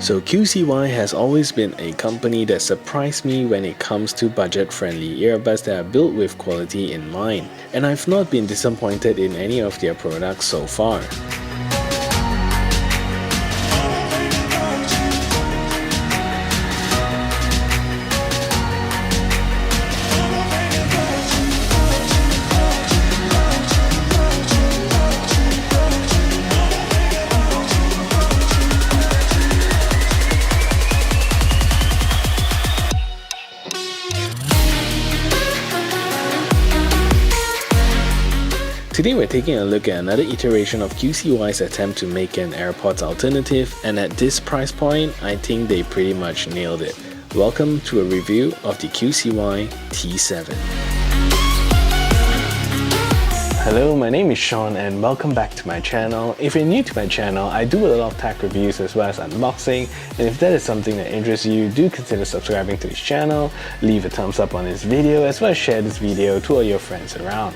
So QCY has always been a company that surprised me when it comes to budget-friendly earbuds that are built with quality in mind, and I've not been disappointed in any of their products so far. Today we're taking a look at another iteration of QCY's attempt to make an Airpods alternative, and at this price point, I think they pretty much nailed it. Welcome to a review of the QCY T7. Hello, my name is Sean and welcome back to my channel. If you're new to my channel, I do a lot of tech reviews as well as unboxing, and if that is something that interests you, do consider subscribing to this channel, leave a thumbs up on this video as well as share this video to all your friends around.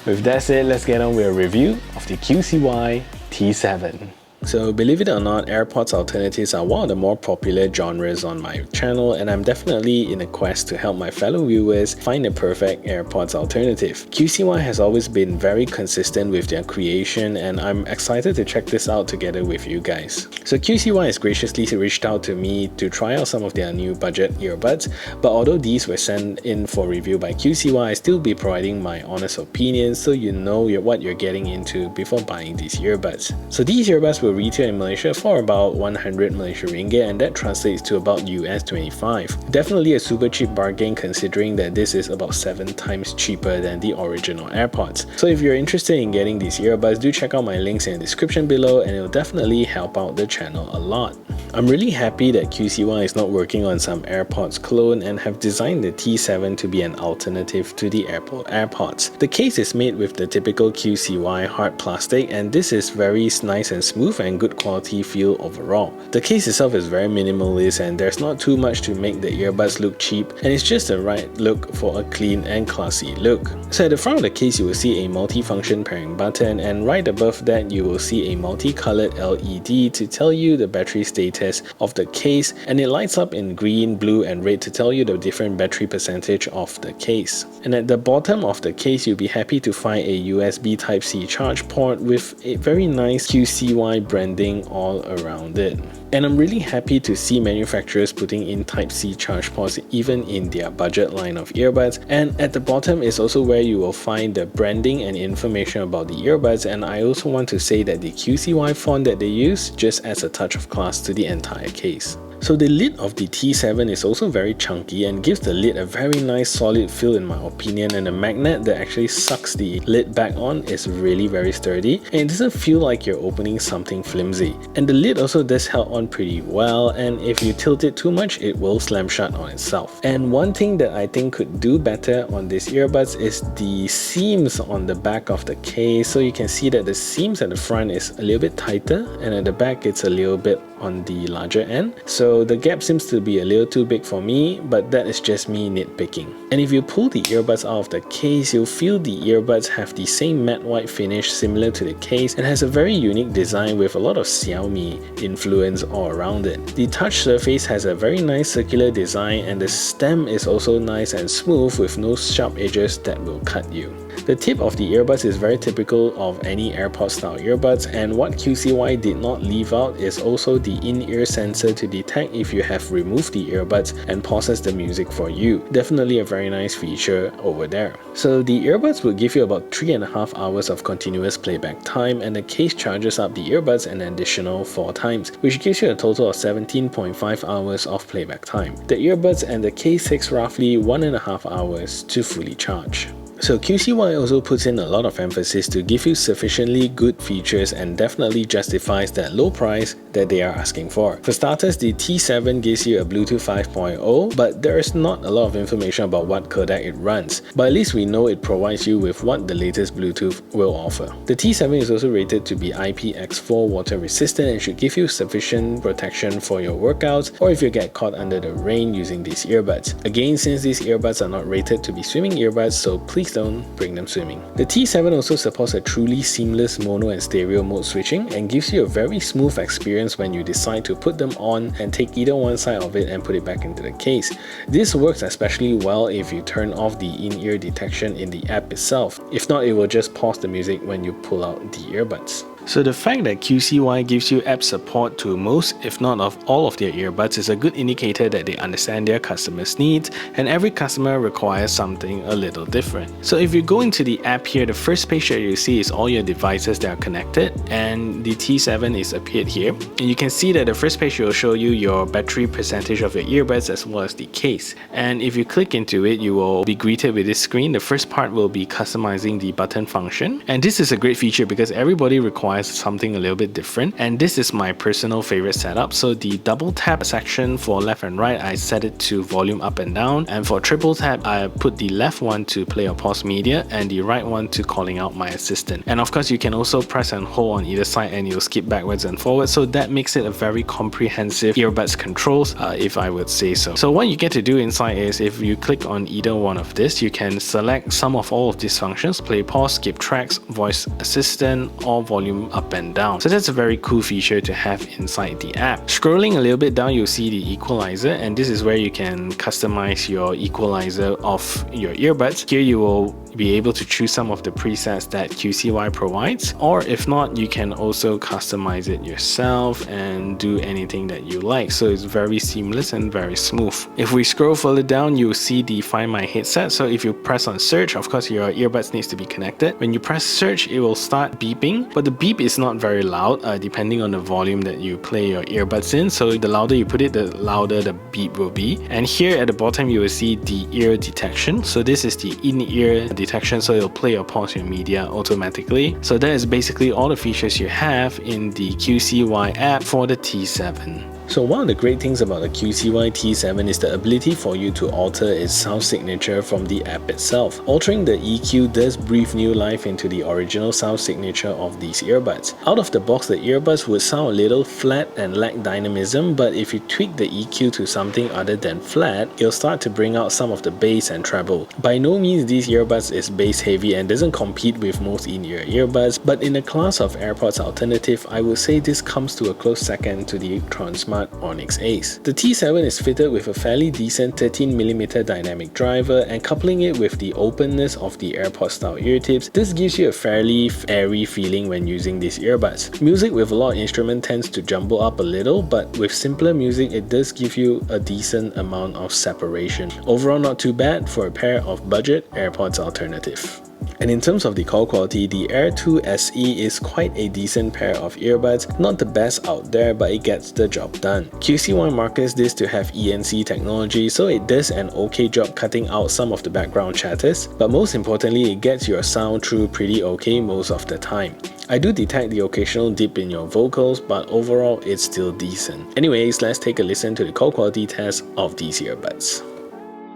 With that said, let's get on with a review of the QCY T7. So believe it or not, Airpods alternatives are one of the more popular genres on my channel, and I'm definitely in a quest to help my fellow viewers find the perfect Airpods alternative. QCY has always been very consistent with their creation, and I'm excited to check this out together with you guys. So QCY has graciously reached out to me to try out some of their new budget earbuds, but although these were sent in for review by QCY, I still be providing my honest opinion so you know what you're getting into before buying these earbuds. So these earbuds will retail in Malaysia for about 100 Malaysia ringgit, and that translates to about US 25. Definitely a super cheap bargain considering that this is about 7 times cheaper than the original AirPods. So if you're interested in getting these earbuds, do check out my links in the description below and it'll definitely help out the channel a lot. I'm really happy that QCY is not working on some AirPods clone and have designed the T7 to be an alternative to the AirPods. The case is made with the typical QCY hard plastic, and this is very nice and smooth and good quality feel overall. The case itself is very minimalist and there's not too much to make the earbuds look cheap, and it's just the right look for a clean and classy look. So at the front of the case you will see a multi-function pairing button, and right above that you will see a multicolored LED to tell you the battery status of the case, and it lights up in green, blue and red to tell you the different battery percentage of the case. And at the bottom of the case you'll be happy to find a USB Type-C charge port with a very nice QCY branding all around it. And I'm really happy to see manufacturers putting in Type-C charge ports even in their budget line of earbuds. And at the bottom is also where you will find the branding and information about the earbuds, and I also want to say that the QCY font that they use just adds a touch of class to the entire case. So the lid of the T7 is also very chunky and gives the lid a very nice solid feel in my opinion, and the magnet that actually sucks the lid back on is really very sturdy and it doesn't feel like you're opening something flimsy. And the lid also does hold on pretty well, and if you tilt it too much it will slam shut on itself. And one thing that I think could do better on these earbuds is the seams on the back of the case. So you can see that the seams at the front is a little bit tighter and at the back it's a little bit on the larger end. So the gap seems to be a little too big for me, but that is just me nitpicking. And if you pull the earbuds out of the case, you'll feel the earbuds have the same matte white finish similar to the case and has a very unique design with a lot of Xiaomi influence all around it. The touch surface has a very nice circular design, and the stem is also nice and smooth with no sharp edges that will cut you. The tip of the earbuds is very typical of any AirPods style earbuds, and what QCY did not leave out is also the in-ear sensor to detect if you have removed the earbuds and pauses the music for you. Definitely a very nice feature over there. So the earbuds will give you about 3.5 hours of continuous playback time, and the case charges up the earbuds an additional 4 times, which gives you a total of 17.5 hours of playback time. The earbuds and the case takes roughly 1.5 hours to fully charge. So QCY also puts in a lot of emphasis to give you sufficiently good features and definitely justifies that low price that they are asking for. For starters, the T7 gives you a Bluetooth 5.0, but there is not a lot of information about what codec it runs, but at least we know it provides you with what the latest Bluetooth will offer. The T7 is also rated to be IPX4 water resistant and should give you sufficient protection for your workouts or if you get caught under the rain using these earbuds. Again, since these earbuds are not rated to be swimming earbuds, so please snakes don't bring them swimming. The T7 also supports a truly seamless mono and stereo mode switching and gives you a very smooth experience when you decide to put them on and take either one side of it and put it back into the case. This works especially well if you turn off the in-ear detection in the app itself. If not, it will just pause the music when you pull out the earbuds. So the fact that QCY gives you app support to most, if not of all of their earbuds, is a good indicator that they understand their customers' needs, and every customer requires something a little different. So if you go into the app here, the first page that you see is all your devices that are connected, and the T7 is appeared here. And you can see that the first page will show you your battery percentage of your earbuds as well as the case. And if you click into it, you will be greeted with this screen. The first part will be customizing the button function, and this is a great feature because everybody requires something a little bit different, and this is my personal favorite setup. So the double tap section for left and right, I set it to volume up and down, and for triple tap I put the left one to play or pause media and the right one to calling out my assistant. And of course you can also press and hold on either side and you'll skip backwards and forwards, so that makes it a very comprehensive earbuds controls, if I would say so. So what you get to do inside is, if you click on either one of this, you can select some of all of these functions: play, pause, skip tracks, voice assistant, or volume up and down. So that's a very cool feature to have inside the app. Scrolling a little bit down, you'll see the equalizer, and this is where you can customize your equalizer of your earbuds. Here you will be able to choose some of the presets that QCY provides, or if not, you can also customize it yourself and do anything that you like. So it's very seamless and very smooth. If we scroll further down, you'll see the Find My Headset. So if you press on search, of course your earbuds needs to be connected. When you press search, it will start beeping, but the beep is not very loud, depending on the volume that you play your earbuds in. So the louder you put it, the louder the beep will be. And here at the bottom, you will see the ear detection. So this is the in-ear detection, so it'll play or pause your media automatically. So that is basically all the features you have in the QCY app for the T7. So one of the great things about the QCY T7 is the ability for you to alter its sound signature from the app itself. Altering the EQ does breathe new life into the original sound signature of these earbuds. Out of the box, the earbuds would sound a little flat and lack dynamism, but if you tweak the EQ to something other than flat, it'll start to bring out some of the bass and treble. By no means these earbuds is bass heavy and doesn't compete with most in-ear earbuds, but in the class of Airpods Alternative, I would say this comes to a close second to the Transmart Onyx Ace. The T7 is fitted with a fairly decent 13mm dynamic driver, and coupling it with the openness of the AirPods style ear tips, this gives you a fairly airy feeling when using these earbuds. Music with a lot of instrument tends to jumble up a little, but with simpler music it does give you a decent amount of separation. Overall, not too bad for a pair of budget Airpods Alternative. And in terms of the call quality, the Air 2 SE is quite a decent pair of earbuds, not the best out there, but it gets the job done. QCY markets this to have ENC technology, so it does an okay job cutting out some of the background chatters, but most importantly, it gets your sound through pretty okay most of the time. I do detect the occasional dip in your vocals, but overall it's still decent. Anyways, let's take a listen to the call quality test of these earbuds.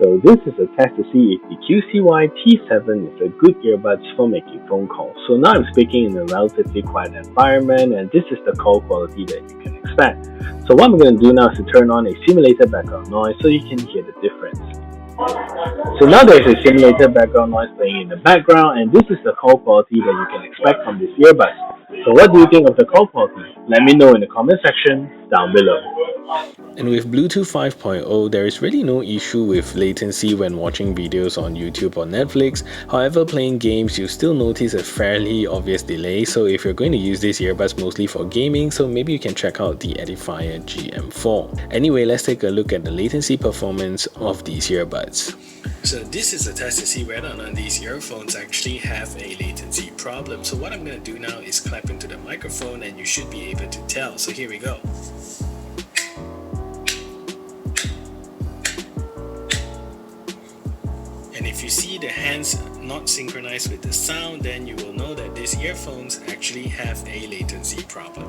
So this is a test to see if the QCY T7 is a good earbuds for making phone calls. So now I'm speaking in a relatively quiet environment, and this is the call quality that you can expect. So what I'm going to do now is to turn on a simulated background noise so you can hear the difference. So now there's a simulated background noise playing in the background, and this is the call quality that you can expect from this earbuds. So what do you think of the call quality? Let me know in the comment section down below. And with Bluetooth 5.0, there is really no issue with latency when watching videos on YouTube or Netflix. However, playing games, you still notice a fairly obvious delay, so if you're going to use these earbuds mostly for gaming, so maybe you can check out the Edifier GM4. Anyway, let's take a look at the latency performance of these earbuds. So this is a test to see whether or not these earphones actually have a latency problem. So what I'm going to do now is clap into the microphone and you should be able to tell. So here we go. And if you see the hands not synchronized with the sound, then you will know that these earphones actually have a latency problem.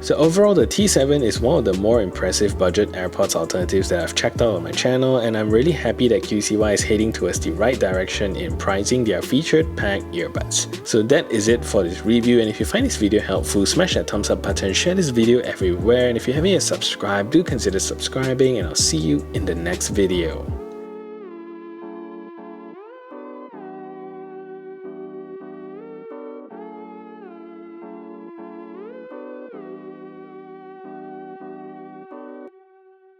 So overall, the T7 is one of the more impressive budget AirPods alternatives that I've checked out on my channel, and I'm really happy that QCY is heading towards the right direction in pricing their featured pack earbuds. So that is it for this review, and if you find this video helpful, smash that thumbs up button, share this video everywhere, and if you haven't yet subscribed, do consider subscribing, and I'll see you in the next video.